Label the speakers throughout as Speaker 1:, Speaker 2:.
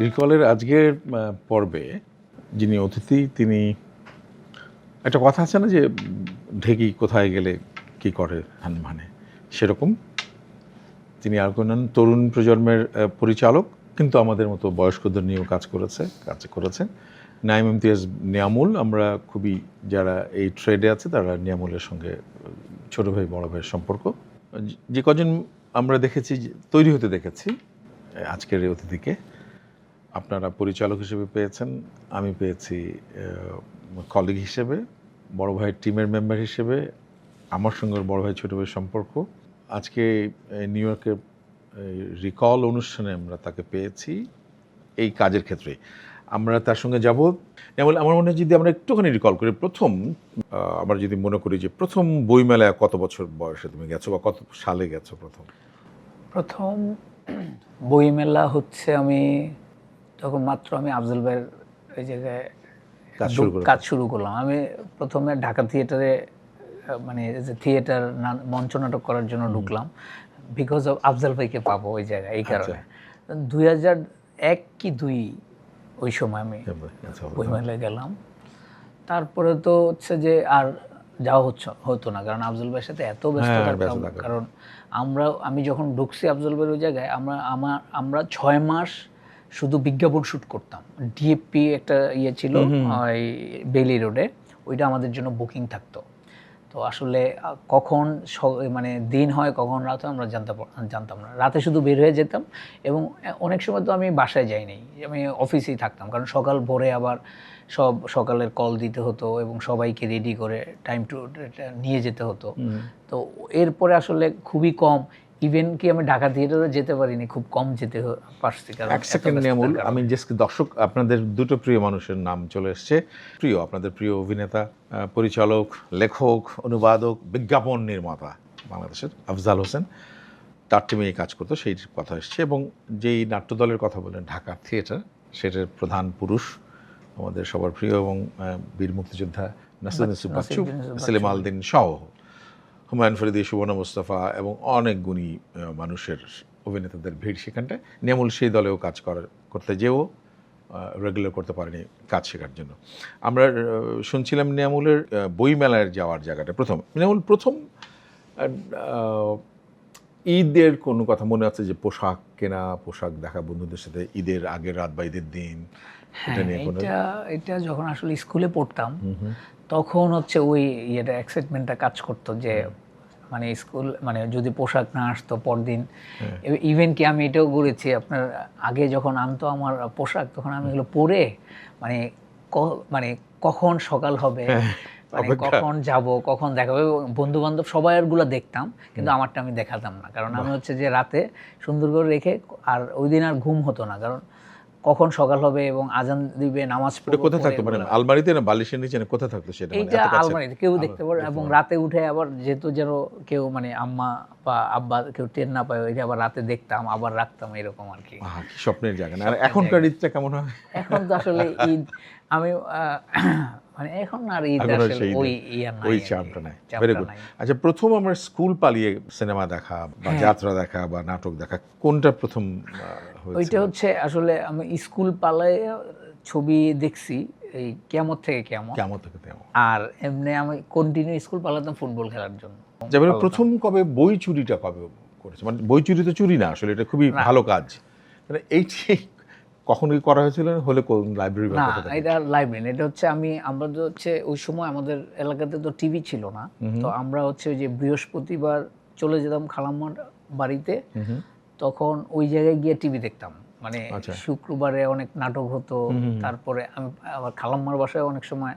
Speaker 1: রিকলের আজকের পর্বে যিনি অতিথি তিনি একটা কথা আছে না যে ঢেকি কোথায় গেলে কি করে মানে সেরকম তিনি আর কোন তরুণ প্রজন্মের পরিচালক, কিন্তু আমাদের মতো বয়স্কদের নিয়েও কাজ করেছেন। নাঈম ইমতিয়াজ নিয়ামুল, আমরা খুবই যারা এই ট্রেডে আছে তারা নিয়ামুলের সঙ্গে ছোট ভাই বড় ভাইয়ের সম্পর্ক। যে কজন আমরা দেখেছি তৈরি হতে দেখেছি আজকের এই অতিথিকে, আপনারা পরিচালক হিসেবে পেয়েছেন, আমি পেয়েছি কলিগ হিসেবে, বড় ভাইয়ের টিমের মেম্বার হিসেবে, আমার সঙ্গে বড় ভাই ছোটো ভাইয়ের সম্পর্ক। আজকে নিউ ইয়র্কের রিকল অনুষ্ঠানে আমরা তাকে পেয়েছি এই কাজের ক্ষেত্রে। আমরা তার সঙ্গে যাব। যেমন আমার মনে হয় যদি আমরা একটুখানি রিকল করি, আমরা যদি মনে করি যে প্রথম বইমেলায় কত বছর বয়সে তুমি গেছো বা কত সালে গেছো?
Speaker 2: প্রথম বইমেলা হচ্ছে আমি তখন মাত্র আফজল ভাইয়ের ওই জায়গায় কাজ শুরু করলাম। আমি প্রথমে ঢাকা থিয়েটারে মানে যে থিয়েটার মঞ্চ নাটক করার জন্য ঢুকলাম, বিকজ অফ আফজল ভাইকে পাবো ওই জায়গায়, এই কারণে। 2001 কি 2 ওই সময় আমি বইমেলায় গেলাম। তারপরে তো হচ্ছে যে আর যাওয়া হতো না, কারণ আফজল ভাইয়ের সাথে এত ব্যস্ত থাকতাম। কারণ আমি যখন ঢুকছি আফজল ভাইয়ের ওই জায়গায়, আমরা 6 মাস শুধু বিজ্ঞাপন শ্যুট করতাম। ডিএপি একটা ইয়ে ছিল ওই বেইলি রোডে, ওইটা আমাদের জন্য বুকিং থাকতো। তো আসলে কখন মানে দিন হয় কখন রাত হয় আমরা জানতাম না। রাতে শুধু বের হয়ে যেতাম, এবং অনেক সময় তো আমি বাসায় যাইনি, আমি অফিসেই থাকতাম, কারণ ভোরে আবার সকালের কল দিতে হতো এবং সবাইকে রেডি করে টাইম টু নিয়ে যেতে হতো। তো এরপরে আসলে খুবই কম, ইভেন কি আমি ঢাকা থিয়েটারে যেতে পারিনি, খুব কম যেতে পারছি। কারণ
Speaker 1: এক সেকেন্ড নিয়ামুল, আমি জাস্ট দর্শক আপনাদের দুটো প্রিয় মানুষের নাম চলে এসছে, আপনাদের প্রিয় অভিনেতা, পরিচালক, লেখক, অনুবাদক, বিজ্ঞাপন নির্মাতা বাংলাদেশের আফজাল হোসেন, তার টিমে এই কাজ করতো, সেই কথা এসছে। এবং যেই নাট্যদলের কথা বললেন ঢাকা থিয়েটার, সেটার প্রধান পুরুষ আমাদের সবার প্রিয় এবং বীর মুক্তিযোদ্ধা নাসিরুদ্দিন ইউসুফ বাচ্চু, সেলিম আল-দ্বীন সহ হুমায়ুন ফরিদি, সুবর্ণা মুস্তাফা এবং অনেক গুণী মানুষের অভিনেতাদের ভিড় সেখানটায়। নিয়ামুল সেই দলেও কাজ করতে যেও রেগুলার করতে পারেনি কাজ শেখার জন্য। আমরা শুনছিলাম নিয়ামুলের বইমেলায় যাওয়ার জায়গাটা নিয়ামুল প্রথম ঈদের কোনো কথা মনে আছে যে পোশাক কেনা, পোশাক দেখা বন্ধুদের সাথে ঈদের আগের রাত বা ঈদের দিন?
Speaker 2: এটা যখন আসলে স্কুলে পড়তাম তখন হচ্ছে ওই এক্সাইটমেন্টটা কাজ করতো যে মানে স্কুল মানে যদি পোশাক না আসতো পরদিন, ইভেন কি আমি এটাও করেছি, আপনার আগে যখন আনতো আমার পোশাক তখন আমি এগুলো পরে মানে কখন সকাল হবে, মানে কখন যাব, কখন দেখা হবে, বন্ধু বান্ধব সবাইগুলো দেখতাম, কিন্তু আমারটা আমি দেখাতাম না, কারণ আমি হচ্ছে যে রাতে সুন্দর করে রেখে, আর ওই দিন আর ঘুম হতো না, কারণ কখন সকাল হবে এবং আজান দিবে, নামাজ পড়ব।
Speaker 1: কোথায় থাকতো, মানে আলমারিতে না বালিশের নিচে না কোথায় থাকতো সেটা?
Speaker 2: এইটা আলমারিতে কেউ দেখতে পারে, এবং রাতে উঠে আবার যেহেতু যেন কেউ মানে আম্মা বা আব্বা কেউ টের না পায়, ওইটা আবার রাতে দেখতাম আবার রাখতাম, এরকম আর কি।
Speaker 1: স্বপ্নের জায়গা না। আর এখনকার ঈদটা কেমন হয়?
Speaker 2: এখন তো আসলে ঈদ আমি মানে এখন আর ঈদ আসলে
Speaker 1: ওই চামটা নাই। Very good. আচ্ছা, প্রথম আমার স্কুল পালিয়ে সিনেমা দেখা বা যাত্রা দেখা বা নাটক দেখা কোনটা প্রথম হয়েছে?
Speaker 2: ওইটা হচ্ছে আসলে আমি স্কুল পালায় ছবি দেখছি এই কিয়ামত থেকে কিয়ামত। আর এমনি আমি কন্টিনিউ স্কুল পালাতাম ফুটবল খেলার জন্য।
Speaker 1: যেমন প্রথম কবে বই চুরিটা কবে করেছে? মানে বই চুরি তো চুরি না, আসলে এটা খুবই ভালো কাজ। মানে এইটি কখন করা হয়েছিল? হলে কোন লাইব্রেরি?
Speaker 2: না, এটা লাইব্রেরি, এটা হচ্ছে আমরা তো হচ্ছে ওই সময় আমাদের এলাকাতে তো টিভি ছিল না, তো আমরা হচ্ছে ওই যে বৃহস্পতিবার চলে যেতাম খালাম্মার বাড়িতে, তখন ওই জায়গায় গিয়ে টিভি দেখতাম। মানে শুক্রবারে অনেক নাটক হতো, তারপরে আমি আবার খালাম্মার বাসায় অনেক সময়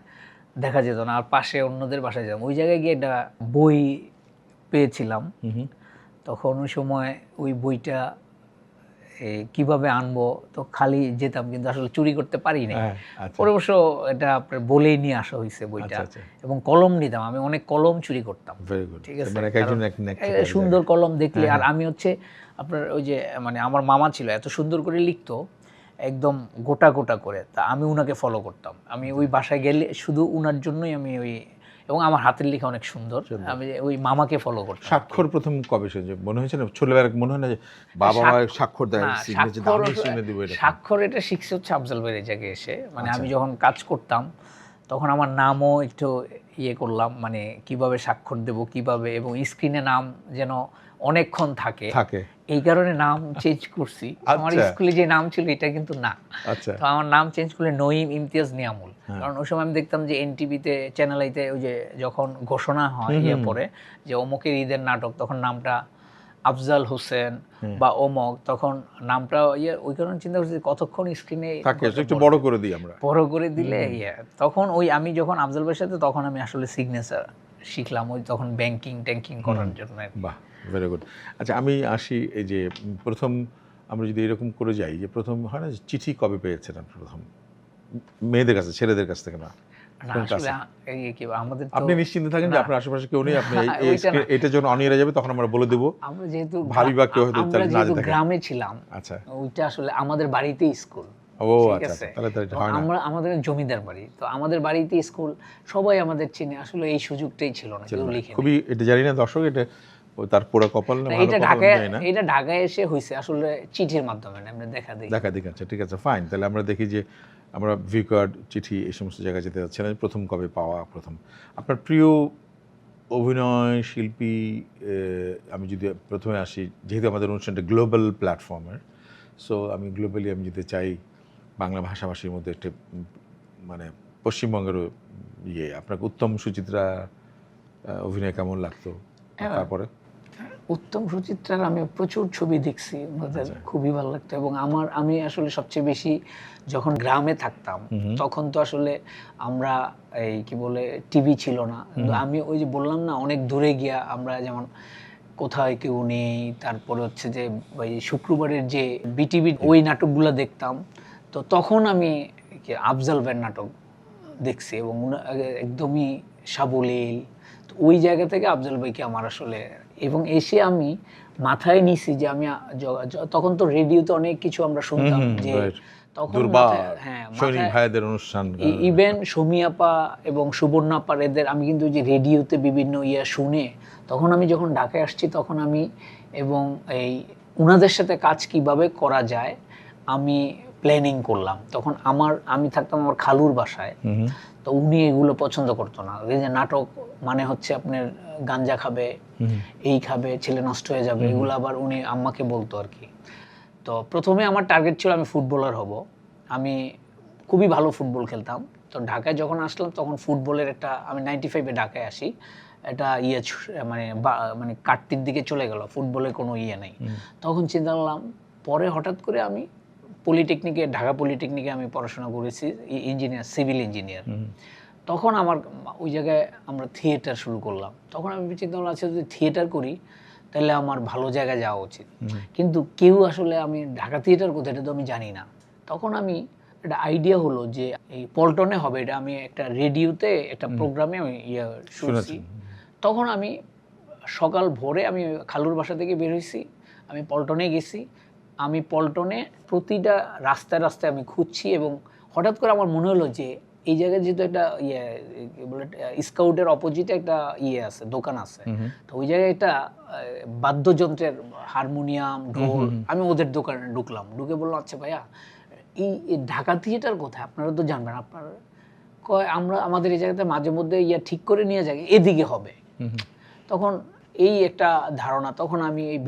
Speaker 2: দেখা যেত না, আর পাশে অন্যদের বাসায় যেতাম, ওই জায়গায় গিয়ে একটা বই পেয়েছিলাম। তখন ওই সময় ওই বইটা কিভাবে আনবো, তো খালি যেতাম, কিন্তু আসলে চুরি করতে পারি না। পরে অবশ্য এটা আপনার বলেই নিয়ে আসা হয়েছে বইটা। এবং কলম নিতাম, আমি অনেক কলম চুরি করতাম। ঠিক আছে, সুন্দর কলম দেখলে। আর আমি হচ্ছে আপনার ওই যে মানে আমার মামা ছিল, এত সুন্দর করে লিখতো একদম গোটা গোটা করে, তা আমি উনাকে ফলো করতাম। আমি ওই বাসায় গেলে শুধু উনার জন্যই আমি ওই এবং আমার হাতের লেখা অনেক সুন্দর। আমি ওই মামাকে ফলো করতাম।
Speaker 1: স্বাক্ষর প্রথম কবে যে মনে হয়েছে না ছোটবেলায় মনে হয় না যে বাবা মা স্বাক্ষর দেয়
Speaker 2: স্বাক্ষর এটা শিখছে হচ্ছে আফজাল ভাইয়ের এই জায়গায় এসে, মানে আমি যখন কাজ করতাম তখন আমার নামও একটু ইয়ে করলাম, মানে কিভাবে স্বাক্ষর দেব কিভাবে, এবং স্ক্রিনে নাম যেন অনেকক্ষণ থাকে এই কারণে নাম চেঞ্জ করছি। আমার স্কুলে যে নাম ছিল এটা কিন্তু না, তো আমার নাম চেঞ্জ করলে নঈম ইমতিয়াজ নিয়ামুল। কারণ ওই সময় আমি দেখতাম যে এনটিভিতে চ্যানেল আইতে ওই যে যখন ঘোষণা হয় ইয়ে পরে যে অমুকের ঈদের নাটক, তখন নামটা আফজাল হোসেন বা অমক, তখন নামটা ইয়ে, ওই কারণে চিন্তা করছি কতক্ষণ স্ক্রিনে
Speaker 1: একটু বড় করে দিই আমরা,
Speaker 2: বড় করে দিলে ইয়ে। তখন ওই আমি যখন আফজাল ভাইয়ের সাথে তখন আমি আসলে সিগনেচার শিখলাম, ওই তখন ব্যাংকিং ট্যাঙ্কিং করার জন্য।
Speaker 1: বাহ, ভেরি গুড। আচ্ছা, আমি আসি এই যে প্রথম আমরা যদি এরকম করে যাই যে প্রথম হয় না চিঠি কবে পেয়েছেন আপনি প্রথম মেয়েদের কাছে, ছেলেদের কাছ থেকে না? আপনি নিশ্চিন্তে থাকেন যে আপনার আশেপাশে কেউ নেই, আপনি এটা যখন অনিয়ে যাবে তখন আমরা বলে দেবো।
Speaker 2: আমরা যেহেতু
Speaker 1: ভাবি বা কেউ হয়তো
Speaker 2: গ্রামে ছিলাম, আচ্ছা ওইটা আসলে আমাদের বাড়িতেই স্কুল। আমরা আমাদের জমিদার বাড়ি, তো আমাদের বাড়িতে স্কুল, সবাই আমাদের চিনে, আসলে এই সুযোগটাই ছিল না, কেউ লিখে।
Speaker 1: খুবই এটা জানি না দর্শক, এটা তার পুরো কপাল না,
Speaker 2: এটা ঢাকায় এসে হয়েছে আসলে চিঠির মাধ্যমে আমরা দেখা দিই।
Speaker 1: আচ্ছা ঠিক আছে, ফাইন। তাহলে আমরা দেখি যে আমরা ভিউ কার্ড, চিঠি, এই সমস্ত জায়গায় যেতে যাচ্ছি না। প্রথম কবে পাওয়া, প্রথম আপনার প্রিয় অভিনয় শিল্পী, আমি যদি প্রথমে আসি, যেহেতু আমাদের অনুষ্ঠানটা গ্লোবাল প্ল্যাটফর্মের, সো আমি গ্লোবালি আমি যেতে চাই বাংলা ভাষাভাষীর মধ্যে একটা, মানে পশ্চিমবঙ্গের ইয়ে, আপনাকে উত্তম সুচিত্রা অভিনয় কেমন লাগতো? তারপরে
Speaker 2: উত্তম সুচিত্রার আমি প্রচুর ছবি দেখছি, ওনাদের খুবই ভালো লাগতো। এবং আমি আসলে সবচেয়ে বেশি যখন গ্রামে থাকতাম তখন তো আসলে আমরা এই কি বলে টিভি ছিল না, কিন্তু আমি ওই যে বললাম না অনেক দূরে গিয়া আমরা যেমন কোথায় কেউ নেই, তারপরে হচ্ছে যে ওই শুক্রবারের যে বিটিভি ওই নাটকগুলো দেখতাম। তো তখন আমি আফজাল ভাইয়ের নাটক দেখছি এবং একদমই সাবলীল। তো ওই জায়গা থেকে আফজাল ভাইকে আমার আসলে, এবং এসে আমি মাথায় নিছি যে আমি তখন তো রেডিওতে অনেক কিছু আমরা শুনতাম, যে তখন
Speaker 1: ভাইদের অনুষ্ঠান,
Speaker 2: ইভেন সমীয়াপা এবং সুবর্ণাপার এদের আমি কিন্তু যে রেডিওতে বিভিন্ন শুনে, তখন আমি যখন ঢাকায় আসছি তখন আমি এবং এই উনাদের সাথে কাজ কিভাবে করা যায় আমি প্ল্যানিং করলাম। তখন আমি থাকতাম আমার খালুর বাসায়, তো উনি এগুলো পছন্দ করতো না, এই যে নাটক মানে হচ্ছে আপনার গাঞ্জা খাবে, এই খাবে, ছেলে নষ্ট হয়ে যাবে, এগুলো আবার উনি আম্মাকে বলতো আর কি। তো প্রথমে আমার টার্গেট ছিল আমি ফুটবলার হব, আমি খুবই ভালো ফুটবল খেলতাম। তো ঢাকায় যখন আসলাম তখন ফুটবলের একটা, আমি 95-এ ঢাকায় আসি, এটা মানে কাটতির দিকে চলে গেল, ফুটবলের কোনো নেই। তখন চিন্তা করলাম, পরে হঠাৎ করে আমি পলিটেকনিকে, ঢাকা পলিটেকনিকে আমি পড়াশোনা করেছি ইঞ্জিনিয়ার, সিভিল ইঞ্জিনিয়ার। তখন আমার ওই জায়গায় আমরা থিয়েটার শুরু করলাম। তখন আমি চিন্তা করলাম, আচ্ছা যদি থিয়েটার করি তাহলে আমার ভালো জায়গায় যাওয়া উচিত, কিন্তু কেউ আসলে আমি ঢাকা থিয়েটার কোথায় এটা তো আমি জানি না। তখন আমি একটা আইডিয়া হলো যে এই পল্টনে হবে, এটা আমি একটা রেডিওতে একটা প্রোগ্রামে আমি শুনছি। তখন আমি সকাল ভোরে আমি খালুর বাসা থেকে বের হয়েছি, আমি পল্টনে গেছি। আমি পল্টনে প্রতিটা রাস্তায় রাস্তায় আমি খুঁজছি, এবং হঠাৎ করে আমার মনে হলো যে এই জায়গায় যেহেতু একটা বলে স্কাউটের অপোজিটে একটা আছে, দোকান আছে, তো ওই জায়গায় একটা বাদ্যযন্ত্রের হারমোনিয়াম, ঢোল, আমি ওদের দোকানে ঢুকলাম। ঢুকে বললাম, আচ্ছা ভাইয়া এই ঢাকা থিয়েটার কোথায়, আপনারা তো জানবেন। আপনার কয় আমাদের এই জায়গাতে মাঝে মধ্যে ঠিক করে নিয়ে যাই, এদিকে হবে। তখন এই একটা ধারণা, তখন আমি এই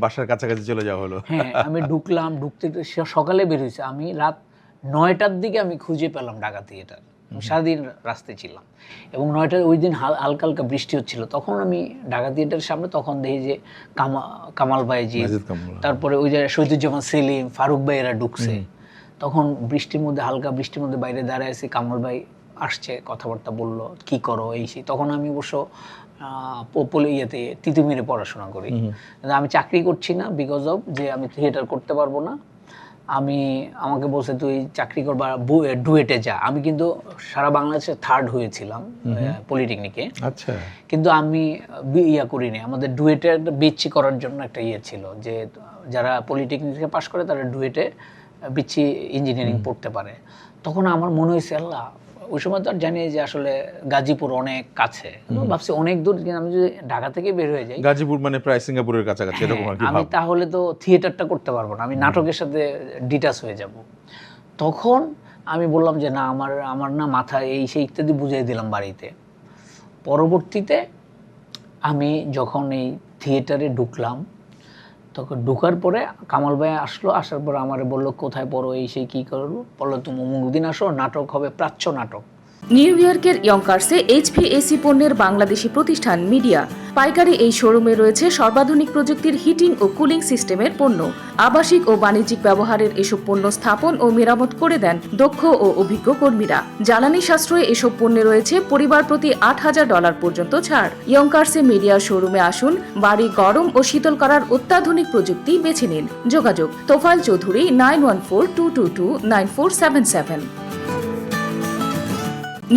Speaker 1: বাসার কাছাকাছি চলে যাওয়া হলো।
Speaker 2: হ্যাঁ, আমি ঢুকলাম, ঢুকতে সকালে বের হয়েছে, আমি রাত 9টার দিকে আমি খুঁজে পেলাম ঢাকা থিয়েটার। সারাদিন রাস্তায় ছিলাম এবং 9টার ওই দিন হালকা হালকা বৃষ্টি হচ্ছিল। তখন আমি ঢাকা থিয়েটারের সামনে তখন দেখি যে কামাল ভাইজি, তারপরে ওই যে শহীদুজ্জামান সেলিম, ফারুক ভাই এরা ঢুকছে। তখন বৃষ্টির মধ্যে, হালকা বৃষ্টির মধ্যে বাইরে দাঁড়ায় আছি, কামাল ভাই আসছে, কথাবার্তা বললো, কি করো এই সেই। তখন আমি অবশ্য তিতুমিরে পড়াশোনা করি, আমি চাকরি করছি না, বিকজ অফ যে আমি থিয়েটার করতে পারবো না। আমাকে বলছে তুই চাকরি করবা, ডুয়েটে যা। আমি কিন্তু সারা বাংলাদেশে 3rd হয়েছিলাম পলিটেকনিকে।
Speaker 1: আচ্ছা,
Speaker 2: কিন্তু আমি করিনি। আমাদের ডুয়েটে একটা বিচ্ছি করার জন্য একটা ছিল, যে যারা পলিটেকনিকে পাশ করে তারা ডুয়েটে বিচ্ছি ইঞ্জিনিয়ারিং পড়তে পারে। তখন আমার মনে হয়েছে, আল্লাহ ওই সময় তো আর জানি যে আসলে গাজীপুর অনেক কাছে, ভাবছি অনেক দূর, কিন্তু আমি যদি ঢাকা থেকে বের হয়ে যাই,
Speaker 1: গাজীপুর মানে প্রায় সিঙ্গাপুরের কাছাকাছি এরকম আর কি
Speaker 2: আমি
Speaker 1: ভাব।
Speaker 2: তাহলে তো থিয়েটারটা করতে পারবো না, আমি নাটকের সাথে ডিটাচ হয়ে যাব। তখন আমি বললাম যে না, আমার না মাথায় এই সেই ইত্যাদি বুঝিয়ে দিলাম বাড়িতে। পরবর্তীতে আমি যখন এই থিয়েটারে ঢুকলাম, তখন ঢুকার পরে কামাল ভাই আসলো, আসার পর আমার বললো কোথায় পড়ো, এই সেই কী করবো, বললো তুমি অমুক দিন আসো, নাটক হবে, প্রাচ্য নাটক।
Speaker 3: নিউ ইয়র্কের ইয়ঙ্কার্সে HVAC পণ্যের বাংলাদেশি প্রতিষ্ঠান মিডিয়া পাইকারি এই শোরুমে রয়েছে সর্বাধুনিক প্রযুক্তির হিটিং ও কুলিং সিস্টেমের পণ্য। আবাসিক ও বাণিজ্যিক ব্যবহারের এসব পণ্য স্থাপন ও মেরামত করে দেন দক্ষ ও অভিজ্ঞ কর্মীরা। জ্বালানি সাশ্রয়ে এসব পণ্যে রয়েছে পরিবার প্রতি $8,000 পর্যন্ত ছাড়। ইয়ঙ্কার্সে মিডিয়া শোরুমে আসুন, বাড়ি গরম ও শীতল করার অত্যাধুনিক প্রযুক্তি বেছে নিন। যোগাযোগ তোফায়েল চৌধুরী 9142229477।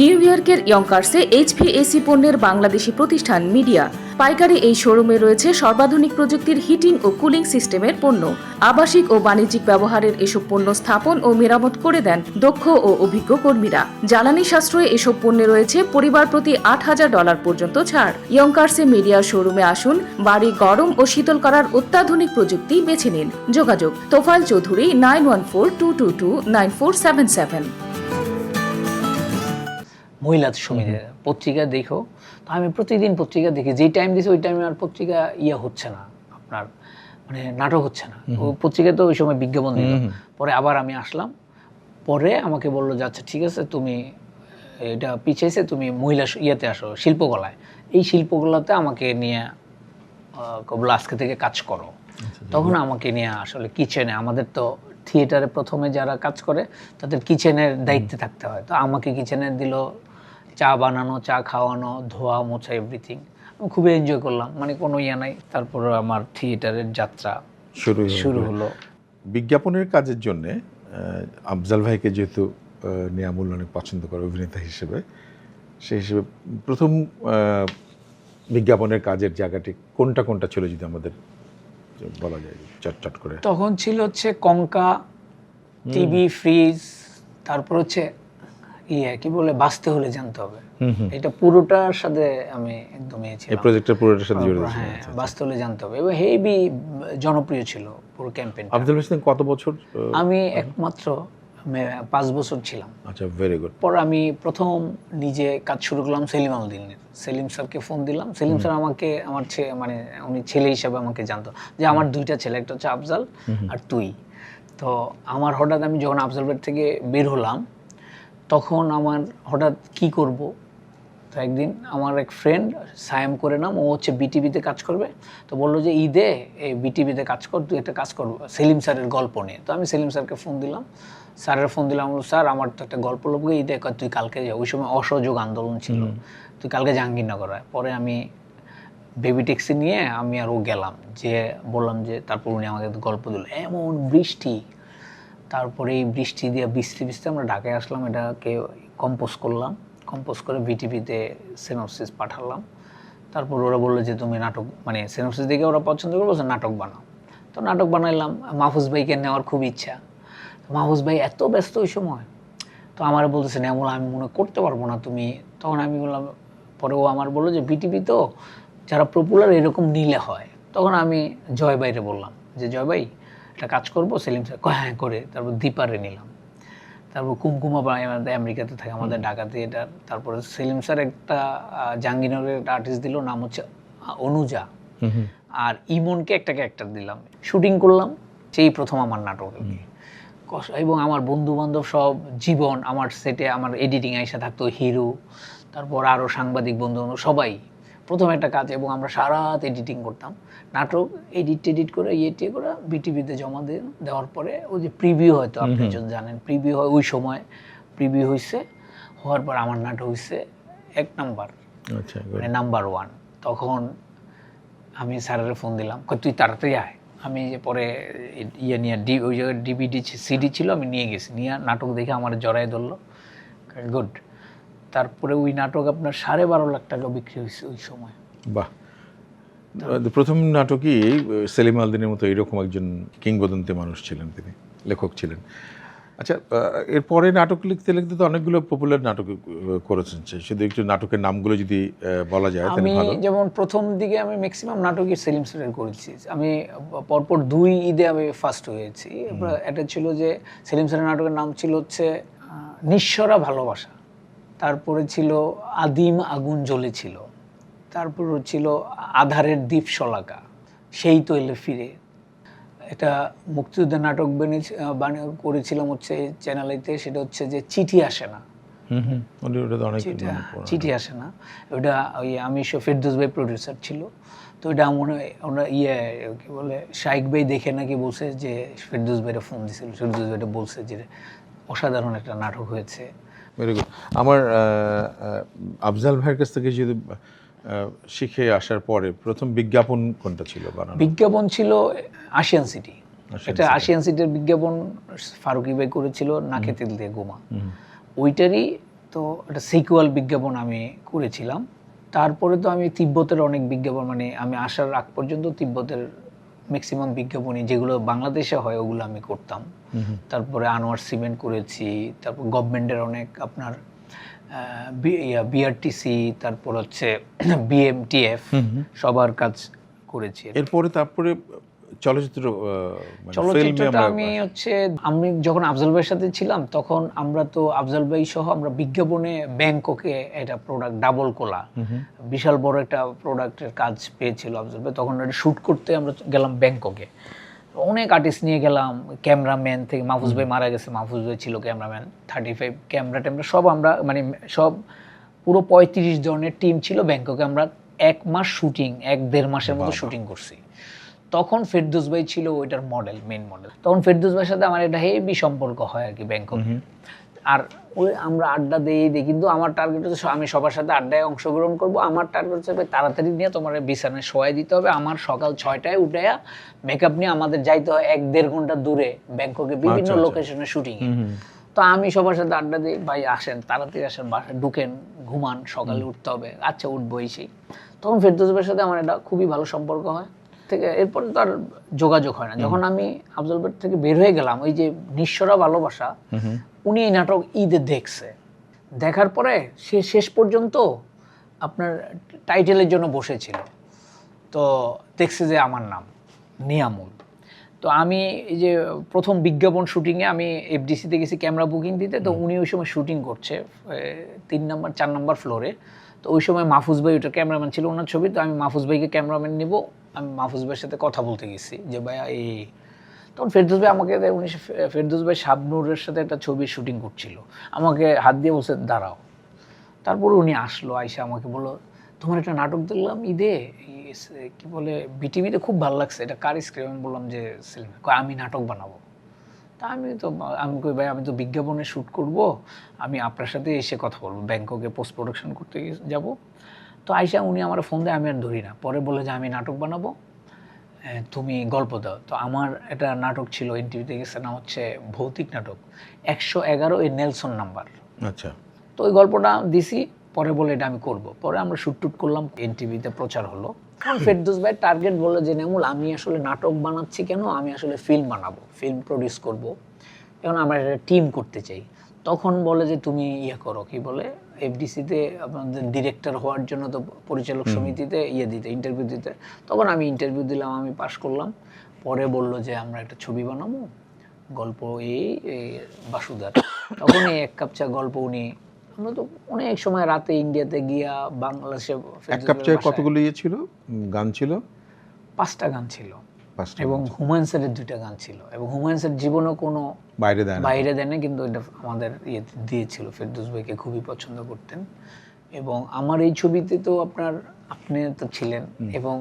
Speaker 3: নিউ ইয়র্কের ইয়ঙ্কার্সে HVAC পণ্যের বাংলাদেশি প্রতিষ্ঠান মিডিয়া পাইকারি এই শোরুমে রয়েছে সর্বাধুনিক প্রযুক্তির হিটিং ও কুলিং সিস্টেমের পণ্য। আবাসিক ও বাণিজ্যিক ব্যবহারের এসব পণ্য স্থাপন ও মেরামত করে দেন দক্ষ ও অভিজ্ঞ কর্মীরা। জ্বালানি সাশ্রয়ে এসব পণ্যে রয়েছে পরিবার প্রতি $8,000 পর্যন্ত ছাড়। ইয়ঙ্কার্সে মিডিয়া শোরুমে আসুন, বাড়ি গরম ও শীতল করার অত্যাধুনিক প্রযুক্তি বেছে নিন। যোগাযোগ তোফায়েল চৌধুরী 9142229477।
Speaker 2: মহিলা সমিতি পত্রিকা দেখো, তো আমি প্রতিদিন পত্রিকা দেখি, যেই টাইম দিছি ওই টাইমে আর পত্রিকা হচ্ছে না, আপনার মানে নাটক হচ্ছে না। ওই পত্রিকা তো ওই সময় বিজ্ঞাপন দিল। পরে আবার আমি আসলাম, পরে আমাকে বললো যে আচ্ছা ঠিক আছে, তুমি এটা পিছিয়েছে, তুমি মহিলা ইয়েতে আসো, শিল্পকলায়। এই শিল্পকলাতে আমাকে নিয়ে বললো আজকে থেকে কাজ করো। তখন আমাকে নিয়ে আসলে কিচেনে, আমাদের তো থিয়েটারে প্রথমে যারা কাজ করে তাদের কিচেনের দায়িত্বে থাকতে হয়, তো আমাকে কিচেনে দিল, চা বানানো, চা খাওয়ানো, ধোয়া মোছা, এভরিথিং। আমি খুবই এনজয় করলাম, মানে কোনো নাই। তারপর আমার থিয়েটারের যাত্রা শুরু হলো।
Speaker 1: বিজ্ঞাপনের কাজের জন্যে আফজাল ভাইকে যেহেতু নিয়ামুল অনেক পছন্দ করে অভিনেতা হিসেবে, সেই হিসেবে প্রথম বিজ্ঞাপনের কাজের জায়গাটি কোনটা ছিল যদি আমাদের বলা যায় চটচট করে?
Speaker 2: তখন ছিল হচ্ছে কঙ্কা, টিভি, ফ্রিজ, তারপর হচ্ছে কি বলে, বাঁচতে হলে জানতে হবে। এটা পুরোটার সাথে আমি একদম
Speaker 1: এই প্রজেক্টের পুরোটার সাথে জড়িত ছিলাম।
Speaker 2: হ্যাঁ, বাঁচতে হলে জানতে হবে, এবং হেভি জনপ্রিয় ছিল পুরো ক্যাম্পেইন।
Speaker 1: আফজাল হোসেন কত বছর?
Speaker 2: আমি একমাত্র 5 বছর ছিলাম।
Speaker 1: আচ্ছা, ভেরি গুড।
Speaker 2: পর আমি প্রথম নিজে কাজ শুরু করলাম সেলিম আলদিনের। সেলিম স্যারকে ফোন দিলাম। সেলিম স্যার আমাকে, মানে উনি ছেলে হিসাবে আমাকে জানতো, যে আমার 2টা ছেলে, একটা হচ্ছে আফজাল আর তুই। তো আমার হঠাৎ, আমি যখন আফজালবের থেকে বের হলাম, তখন আমার হঠাৎ কি করব। তো একদিন আমার এক ফ্রেন্ড সায়েম করে নাম, ও হচ্ছে বিটিভিতে কাজ করবে, তো বললো যে ঈদে এই বিটিভিতে কাজ কর, তুই একটা কাজ করবো সেলিম স্যারের গল্প নিয়ে। তো আমি সেলিম স্যারকে ফোন দিলাম, স্যার আমার তো একটা গল্প লোক ঈদে, তুই কালকে যা, ওই সময় অসহযোগ আন্দোলন ছিল, তুই কালকে জাহাঙ্গীরনগর আয়। পরে আমি বেবি ট্যাক্সি নিয়ে আমি আর ও গেলাম, যে বললাম যে, তারপর উনি আমাকে গল্প দিল, এমন বৃষ্টি, তারপরে এই বৃষ্টি দিয়ে ভিজতে আমরা ঢাকায় আসলাম, এটাকে কম্পোজ করলাম, কম্পোজ করে বিটিভিতে সিনপসিস পাঠালাম। তারপর ওরা বললো যে তুমি নাটক, মানে সিনপসিস দেখে ওরা পছন্দ করে বলছে নাটক বানাও। তো নাটক বানাইলাম। মাহফুজ ভাইকে নেওয়ার খুব ইচ্ছা, মাহফুজ ভাই এত ব্যস্ত ওই সময়, তো আমার বলতেছে নেমুল আমি মনে করতে পারবো না তুমি। তখন আমি বললাম, পরে ও আমার বললো যে বিটিভি তো যারা পপুলার এরকম নিলে হয়। তখন আমি জয় ভাইরে বললাম যে জয় ভাই একটা কাজ করবো, সেলিম স্যার হ্যাঁ করে। তারপর দীপারে নিলাম, তারপর কুমকুমা ভাই আমাদের আমেরিকাতে থাকে, আমাদের ঢাকা থিয়েটার। তারপরে সেলিম স্যার একটা জাহাঙ্গীরনগরের একটা আর্টিস্ট দিল, নাম হচ্ছে অনুজা, আর ইমনকে একটা ক্যারেক্টার দিলাম। শুটিং করলাম, সেই প্রথম আমার নাটক। এবং আমার বন্ধু বান্ধব সব জীবন, আমার সেটে আমার এডিটিং আইসা থাকতো, হিরো, তারপর আরও সাংবাদিক বন্ধু বান্ধব সবাই। প্রথম একটা কাজ, এবং আমরা সারা রাত এডিটিং করতাম নাটক, এডিট করে করে বিটিভিতে জমা দেওয়ার পরে ওই যে প্রিভিউ, হয়তো আপনি যদি জানেন প্রিভিউ হয়, ওই সময় প্রিভিউ হয়েছে, হওয়ার পর আমার নাটক হয়েছে 1 নাম্বার, মানে নাম্বার 1। তখন আমি স্যারের ফোন দিলাম, তুই তাড়াতাড়ি আয়। আমি যে পরে নিয়ে ওই জায়গায় DVD CD ছিল, আমি নিয়ে গেছি, নিয়ে নাটক দেখে আমার জড়াই ধরলো, গুড। তারপরে ওই নাটক আপনার 12.5 লাখ টাকা বিক্রি হয়েছে ওই সময়।
Speaker 1: বাহ। প্রথম নাটকই সেলিম আলদিনের মতো এরকম একজন কিংবদন্তি মানুষ ছিলেন, তিনি লেখক ছিলেন। আচ্ছা, এরপরে নাটক লিখতে লিখতে তো অনেকগুলো পপুলার নাটক করেছেন, শুধু একটু নাটকের নামগুলো যদি বলা যায় তাহলে
Speaker 2: আমি
Speaker 1: ভালো।
Speaker 2: যেমন প্রথম দিকে আমি ম্যাক্সিমাম নাটকই সেলিম স্যারের করেছি। আমি পরপর 2 ঈদে আমি ফার্স্ট হয়েছি। এটা ছিল যে সেলিম স্যারের নাটকের নাম ছিল হচ্ছে নিঃস্বরা ভালোবাসা, তারপরে ছিল আদিম আগুন জ্বলেছিল, তারপর ছিল আধারের দ্বীপ শলাকা, সেই তো এলে ফিরে। এটা মুক্তিযুদ্ধের নাটক করেছিলাম হচ্ছে চ্যানেলেতে, সেটা হচ্ছে যে চিঠি আসে না।
Speaker 1: ওটা তো অনেক
Speaker 2: চিঠি আসে না, ওটা ওই আমি ফেরদৌস ভাই প্রডিউসার ছিল। তো এটা মনে হয় ওরা কি বলে শাইক ভাই দেখে নাকি বলছে যে ফেরদৌস ভাইয়ের ফোন দিয়েছিল, ফেরদৌস ভাইটা বলছে যে অসাধারণ একটা নাটক হয়েছে।
Speaker 1: Very good. আমার আফজাল ভাইয়ের কাছ থেকে যদি শিখে আসার পরে প্রথম বিজ্ঞাপন কোনটা ছিল বানানো?
Speaker 2: বিজ্ঞাপন ছিল আশিয়ান সিটি। এটা আশিয়ান সিটির বিজ্ঞাপন ফারুকি ভাই করেছিল, নাকে তেল দিয়ে গোমা। ওইটারই তো একটা সিকুয়াল বিজ্ঞাপন আমি করেছিলাম। তারপরে তো আমি তিব্বতের অনেক বিজ্ঞাপন, মানে আমি আসার আগ পর্যন্ত তিব্বতের ম্যাক্সিমাম বিজ্ঞাপনই যেগুলো বাংলাদেশে হয় ওগুলো আমি করতাম। তারপরে আনোয়ার সিমেন্ট করেছি, তারপর গভর্নমেন্টের অনেক আপনার বিআরটিসি, তারপর হচ্ছে বিএমটিএফ, সবার কাজ করেছি।
Speaker 1: তারপরে
Speaker 2: চলচ্চিত্রটা আমি যখন আফজাল ভাইয়ের সাথে ছিলাম তখন আমরা তো আফজাল ভাই সহ আমরা বিজ্ঞাপনে ব্যাংককে একটা প্রোডাক্ট ডাবল কোলা বিশাল বড় একটা প্রোডাক্টের কাজ পেয়েছিল আফজাল ভাই। তখন এটা শ্যুট করতে আমরা গেলাম ব্যাংককে, অনেক আর্টিস্ট নিয়ে গেলাম, ক্যামেরাম্যান থেকে মাহফুজ ভাই মারা গেছে, মাহফুজ ভাই ছিল ক্যামেরাম্যান, 35 ক্যামেরা ট্যামেরা সব আমরা মানে সব পুরো 35 জনের টিম ছিল ব্যাংককে। আমরা 1 মাস শুটিং, 1-1.5 মাসের মতো শুটিং করছি। তখন ফেরদৌস ভাই ছিল ওইটার মডেল, মেইন মডেল। তখন ফেরদৌস ভাইয়ের সাথে আমার একটা হেভি সম্পর্ক হয় আর কি ব্যাংককে। আর ওই আমরা আড্ডা দিই, কিন্তু আমার টার্গেট হচ্ছে আমি সবার সাথে আড্ডায় অংশগ্রহণ করব। আমার টার্গেট হচ্ছে তাড়াতাড়ি নিয়ে তোমার বিছানায় শোয়াই দিতে হবে। আমার সকাল 6টায় উঠাইয়া মেকআপ নিয়ে আমাদের যাইতে হয় 1-1.5 ঘন্টা দূরে ব্যাংককে বিভিন্ন লোকেশনে শুটিং। তো আমি সবার সাথে আড্ডা দিই, ভাই আসেন তাড়াতাড়ি আসেন, বাসায় ঢুকেন, ঘুমান, সকালে উঠতে হবে। আচ্ছা উঠবো সেই। তখন ফেরদৌস ভাইয়ের সাথে আমার একটা খুবই ভালো সম্পর্ক হয় থেকে। এরপরে তো আর যোগাযোগ হয় না। যখন আমি আফজাল ভাই থেকে বের হয়ে গেলাম, ওই যে নিঃস্বরা ভালোবাসা, উনি এই নাটক ঈদে দেখছে। দেখার পরে সে শেষ পর্যন্ত আপনার টাইটেলের জন্য বসেছিল। তো দেখছে যে আমার নাম নিয়ামুল। তো আমি এই যে প্রথম বিজ্ঞাপন শুটিংয়ে আমি এফডিসিতে গেছি ক্যামেরা বুকিং দিতে। তো উনি ওই সময় শুটিং করছে 3 নম্বর 4 নম্বর ফ্লোরে। তো ওই সময় মাহফুজ ভাই ওটা ক্যামেরাম্যান ছিল, ওনার ছবি। তো আমি মাহফুজ ভাইকে ক্যামেরাম্যান নিব, আমি মাহফুজ ভাইয়ের সাথে কথা বলতে গেছি যে ভাইয়া এই। তখন ফেরদৌস ভাই আমাকে, উনি ফেরদৌস ভাই শাবনূরের সাথে একটা ছবির শুটিং করছিল, আমাকে হাত দিয়ে বলছে দাঁড়াও। তারপরে উনি আসলো, আইসা আমাকে বললো তোমার একটা নাটক দেখলাম ঈদে, কি বলে বিটিভিতে, খুব ভালো লাগছে, এটা কার স্ক্রিপ্ট? আমি বললাম যে সেলিম। আমি নাটক বানাবো। তা আমি কই ভাই আমি তো বিজ্ঞাপনে শ্যুট করব, আমি আপনার সাথে এসে কথা বলবো, ব্যাংককে পোস্ট প্রোডাকশন করতে যাব। তো আইসা উনি আমার ফোন দেয়, আমি আর ধরি না। পরে বলে যে আমি নাটক বানাবো, তুমি গল্প দাও। তো আমার একটা নাটক ছিল এনটিভিতে গেছে, না হচ্ছে ভৌতিক নাটক 111 এই নেলসন নাম্বার।
Speaker 1: আচ্ছা।
Speaker 2: তো ওই গল্পটা দিছি, পরে বলে এটা আমি করব। পরে আমরা শ্যুট টুট করলাম, এনটিভিতে প্রচার হলো। ফেরদৌস ভাই টার্গেট বলে যে নেমুল আমি আসলে নাটক বানাচ্ছি কেন, আমি আসলে ফিল্ম বানাবো, ফিল্ম প্রডিউস করব, এখন আমরা একটা টিম করতে চাই। তখন বলে যে তুমি করো, কি বলে এফডিসিতে আপনাদের ডিরেক্টর হওয়ার জন্য তো পরিচালক সমিতিতে দিতে, ইন্টারভিউ দিতে। তখন আমি ইন্টারভিউ দিলাম, আমি পাস করলাম। পরে বলল যে আমরা একটা ছবি বানাবো, গল্প এই বাসুদার। তখন এই 1 কাপ চা গল্প উনি, আমরা তো অনেক সময় রাতে ইন্ডিয়াতে গিয়া বাংলাদেশে
Speaker 1: 1 কাপ চায়ে কতগুলো ছিল গান ছিল?
Speaker 2: 5টা গান ছিল, এবং হুমায়ুন স্যারের 2টা গান ছিল। এবং হুমায়ুন স্যার জীবনেও কোনো বাইরে দেয় না, কিন্তু এটা আমাদের দিয়েছিল। ফেরদৌস ভাইকে খুবই পছন্দ করতেন। এবং আমার এই ছবিতে তো আপনি তো ছিলেন, এবং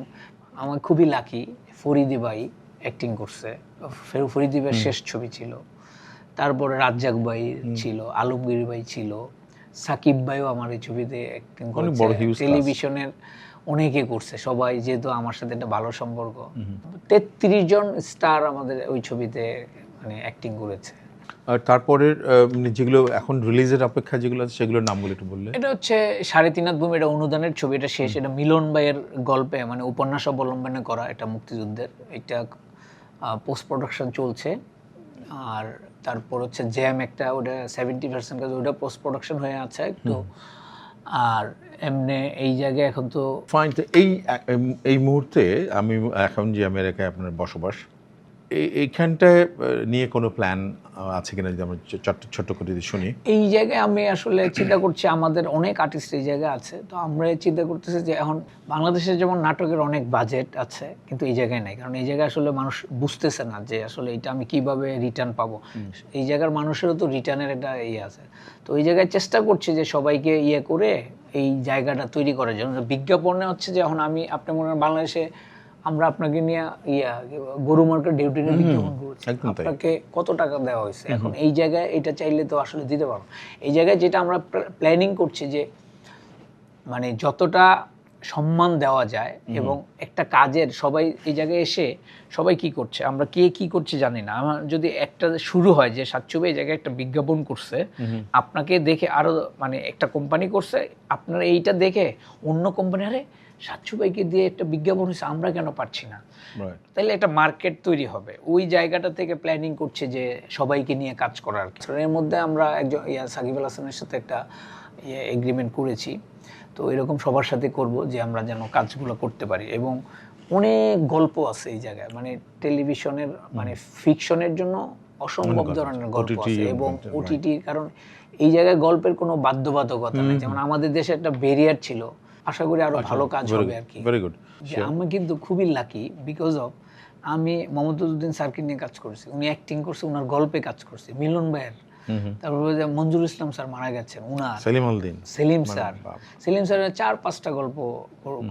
Speaker 2: আমার খুবই লাকি ফরিদি ভাই অ্যাক্টিং করছে। ফরিদি ভাইয়ের শেষ ছবি ছিল। তারপরে রাজ্জাক ভাই ছিল, আলমগীর ভাই ছিল, সাকিব ভাইও আমার এই ছবিতে অ্যাক্টিং করেছে। টেলিভিশনের অনেকে করছে সবাই, যেহেতু আমার সাথে একটা ভালো সম্পর্ক। 33 জন স্টার আমাদের ওই ছবিতে মানে অ্যাক্টিং করেছে।
Speaker 1: আর তারপরে যেগুলো এখন রিলিজের অপেক্ষা যেগুলো আছে সেগুলোর নামগুলো একটু বললে।
Speaker 2: এটা হচ্ছে 3.5 হাত ভূমি, এটা অনুদানের ছবি, এটা শেষ। এটা মিলন ভাইয়ের গল্পে মানে উপন্যাস অবলম্বনে করা, এটা মুক্তিযুদ্ধের। এটা পোস্ট প্রোডাকশন চলছে, আর তারপর হচ্ছে জ্যাম একটা, ওটা 70% কাজ, ওটা পোস্ট প্রোডাকশন হয়ে আছে একটু। আর এমনি এই জায়গায় এখন তো
Speaker 1: ফাইন। তো এই মুহূর্তে আমি এখন যে আমেরিকায় আপনার বসবাস, এইখানটায় নিয়ে কোনো প্ল্যান আছে কিনা, যদি আমরা ছোট্ট করে যদি শুনি।
Speaker 2: এই জায়গায় আমি আসলে চিন্তা করছি, আমাদের অনেক আর্টিস্ট এই জায়গায় আছে, তো আমরা চিন্তা করতেছি যে এখন বাংলাদেশে যেমন নাটকের অনেক বাজেট আছে, কিন্তু এই জায়গায় নাই, কারণ এই জায়গায় আসলে মানুষ বুঝতেছে না যে আসলে এটা আমি কিভাবে রিটার্ন পাবো। এই জায়গার মানুষেরও তো রিটার্নের একটা ইয়ে আছে, তো এই জায়গায় চেষ্টা করছি যে সবাইকে ইয়ে করে এই জায়গাটা তৈরি করার জন্য। বিজ্ঞাপনে হচ্ছে যে এখন আপনি মনে হয় বাংলাদেশে আমরা আপনাকে নিয়ে গরু মার্কেট ডিউটি নিয়ে বিজ্ঞাপন করছি, আপনাকে কত টাকা দেওয়া হয়েছে, এখন এই জায়গায় এটা চাইলে তো আসলে দিতে পারবো। এই জায়গায় যেটা আমরা প্ল্যানিং করছি যে মানে যতটা সম্মান দেওয়া যায় এবং একটা কাজের, সবাই এই জায়গায় এসে সবাই কি করছে, আমরা কে কি করছে জানি না, আমার যদি একটা শুরু হয় যে সাচ্চু ভাই এই জায়গায় একটা বিজ্ঞাপন করছে, আপনাকে দেখে আরো মানে একটা কোম্পানি করছে, আপনারা এইটা দেখে অন্য কোম্পানি, আরে সাচ্চু ভাইকে দিয়ে একটা বিজ্ঞাপন হয়েছে, আমরা কেন পারছি না, তাইলে একটা মার্কেট তৈরি হবে। ওই জায়গাটা থেকে প্ল্যানিং করছে যে সবাইকে নিয়ে কাজ করার। এর মধ্যে আমরা একজন সাকিব আল হাসানের সাথে একটা এগ্রিমেন্ট করেছি, তো এরকম সবার সাথে করব যে আমরা যেন কাজগুলো করতে পারি। এবং অনেক গল্প আছে এই জায়গায়, মানে টেলিভিশনের মানে ফিকশনের জন্য অসম্ভব ধরনের গল্প আছে, এবং ওটিটির কারণ এই জায়গায় গল্পের কোনো বাধ্যবাধকতা নেই। যেমন আমাদের দেশে একটা ব্যারিয়ার ছিল, আশা করি আরো ভালো কাজ হবে আর কি।
Speaker 1: Very good.
Speaker 2: আমি কিন্তু খুবই লাকি, বিকজ অফ আমি মোহাম্মদউদ্দিন স্যারকে নিয়ে কাজ করেছি, উনি অ্যাক্টিং করছে, ওনার গল্পে কাজ করছে, মিলন ভাইয়ের, তারপরে মঞ্জুর ইসলাম স্যার মারা গেছেন, উনার সেলিম স্যারের 4-5টা গল্প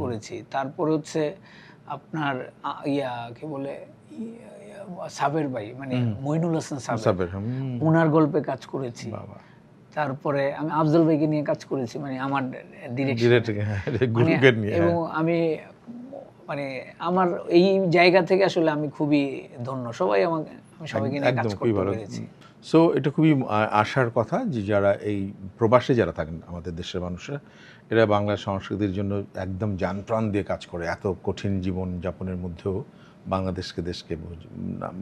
Speaker 2: করেছি। তারপরে হচ্ছে আপনার কি বলে সাবের ভাই, মানে মইনুল হাসান সাবের, উনার গল্পে কাজ করেছি। তারপরে আমি আফজল ভাইকে নিয়ে কাজ করেছি, মানে আমার ডিরেক্টর, এবং আমি মানে আমার এই জায়গা থেকে আসলে আমি খুবই ধন্য, আমি সবাইকে নিয়ে কাজ করতে পেরেছি।
Speaker 1: সো এটা খুবই আশার কথা যে যারা এই প্রবাসে যারা থাকেন আমাদের দেশের মানুষরা, এরা বাংলা সংস্কৃতির জন্য একদম জান প্রাণ দিয়ে কাজ করে, এত কঠিন জীবন যাপনের মধ্যেও বাংলাদেশকে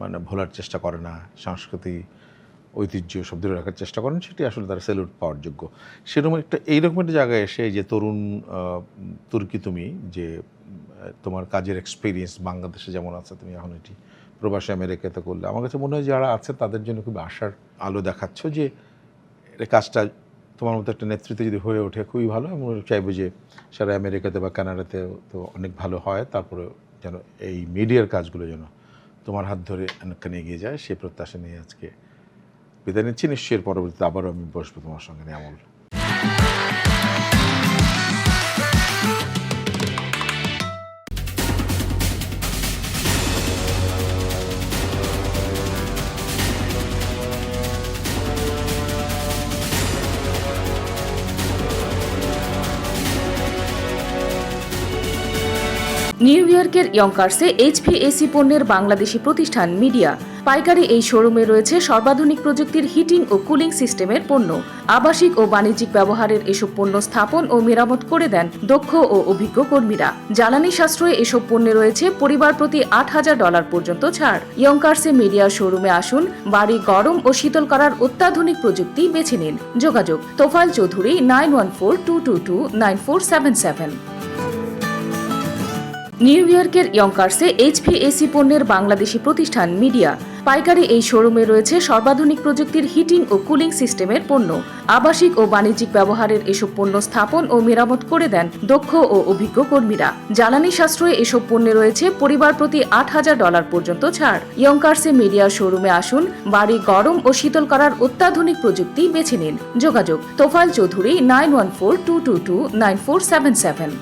Speaker 1: মানে ভোলার চেষ্টা করে না, সংস্কৃতি ঐতিহ্য সব ধরে রাখার চেষ্টা করেন, সেটি আসলে তারা স্যালুট পাওয়ার যোগ্য। সেরকম এইরকম একটা জায়গায় এসে যে তরুণ তুর্কি, তুমি যে তোমার কাজের এক্সপিরিয়েন্স বাংলাদেশে যেমন আছে, তুমি এখন এটি প্রবাসী আমেরিকাতে করলে, আমার কাছে মনে হয় যারা আছে তাদের জন্য খুব আশার আলো দেখাচ্ছ যে এই কাজটা তোমার মতো একটা নেতৃত্বে যদি হয়ে ওঠে খুবই ভালো। আমি চাইবো যে সারা আমেরিকাতে বা কানাডাতে তো অনেক ভালো হয়, তারপরে যেন এই মিডিয়ার কাজগুলো যেন তোমার হাত ধরে অনেকখানি এগিয়ে যায়, সেই প্রত্যাশা নিয়ে আজকে বিদায় নিচ্ছি। নিশ্চয়ই পরবর্তীতে আবারও আমি বসবো তোমার সঙ্গে নিয়ে। আমল।
Speaker 3: নিউ ইয়র্কের ইয়ঙ্কার্সে HVAC পণ্যের বাংলাদেশি প্রতিষ্ঠান মিডিয়া পাইকারি এই শোরুমে রয়েছে সর্বাধুনিক প্রযুক্তির হিটিং ও কুলিং সিস্টেমের পণ্য। আবাসিক ও বাণিজ্যিক ব্যবহারের এসব পণ্য স্থাপন ও মেরামত করে দেন দক্ষ ও অভিজ্ঞ কর্মীরা। জ্বালানি সাশ্রয়ে এসব পণ্যে রয়েছে পরিবার প্রতি $8,000 পর্যন্ত ছাড়। ইয়ঙ্কার্সে মিডিয়া শোরুমে আসুন, বাড়ি গরম ও শীতল করার অত্যাধুনিক প্রযুক্তি বেছে নিন। যোগাযোগ তোফায়েল চৌধুরী 9142229477। নিউ ইয়র্কের ইয়ঙ্কার্সে HVAC পণ্যের বাংলাদেশি প্রতিষ্ঠান মিডিয়া পাইকারি এই শোরুমে রয়েছে সর্বাধুনিক প্রযুক্তির হিটিং ও কুলিং সিস্টেমের পণ্য। আবাসিক ও বাণিজ্যিক ব্যবহারের এসব পণ্য স্থাপন ও মেরামত করে দেন দক্ষ ও অভিজ্ঞ কর্মীরা। জ্বালানি সাশ্রয়ে এসব পণ্যে রয়েছে পরিবার প্রতি $8,000 পর্যন্ত ছাড়। ইয়ঙ্কার্সে মিডিয়া শোরুমে আসুন, বাড়ি গরম ও শীতল করার অত্যাধুনিক প্রযুক্তি বেছে নিন। যোগাযোগ তোফায়েল চৌধুরী 9142229477।